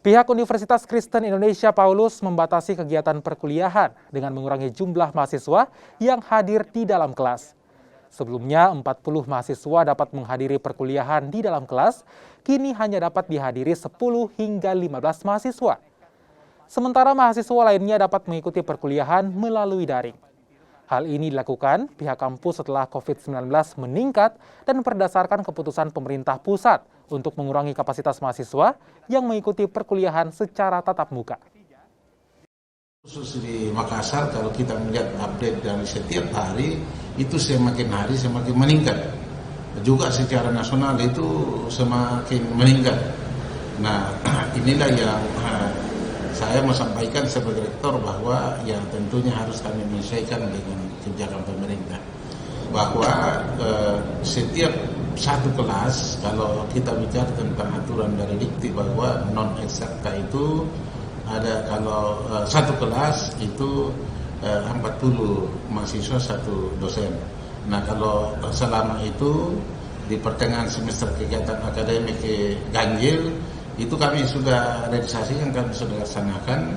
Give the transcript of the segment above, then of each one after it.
Pihak Universitas Kristen Indonesia Paulus membatasi kegiatan perkuliahan dengan mengurangi jumlah mahasiswa yang hadir di dalam kelas. Sebelumnya, 40 mahasiswa dapat menghadiri perkuliahan di dalam kelas, kini hanya dapat dihadiri 10 hingga 15 mahasiswa. Sementara mahasiswa lainnya dapat mengikuti perkuliahan melalui daring. Hal ini dilakukan pihak kampus setelah COVID-19 meningkat dan berdasarkan keputusan pemerintah pusat untuk mengurangi kapasitas mahasiswa yang mengikuti perkuliahan secara tatap muka. Khusus di Makassar, kalau kita melihat update dari setiap hari, itu semakin hari semakin meningkat. Juga secara nasional itu semakin meningkat. Nah, inilah yang saya mau sampaikan sebagai rektor bahwa yang tentunya harus kami menyesuaikan dengan kebijakan pemerintah. Bahwa setiap satu kelas, kalau kita bicara tentang aturan dari Dikti bahwa non eksakta itu ada, kalau satu kelas itu 40 mahasiswa satu dosen. Nah, kalau selama itu di pertengahan semester kegiatan akademik ganjil, itu kami sudah realisasi yang kami sudah laksanakan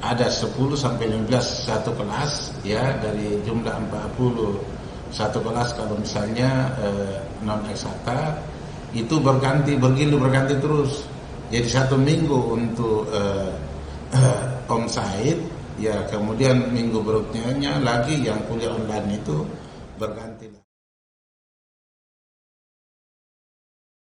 ada 10 sampai 15 satu kelas, ya, dari jumlah 40 satu kelas. Kalau misalnya non eksakta itu berganti terus. Jadi satu minggu untuk onsite, ya, kemudian minggu berikutnya lagi yang kuliah online itu berganti.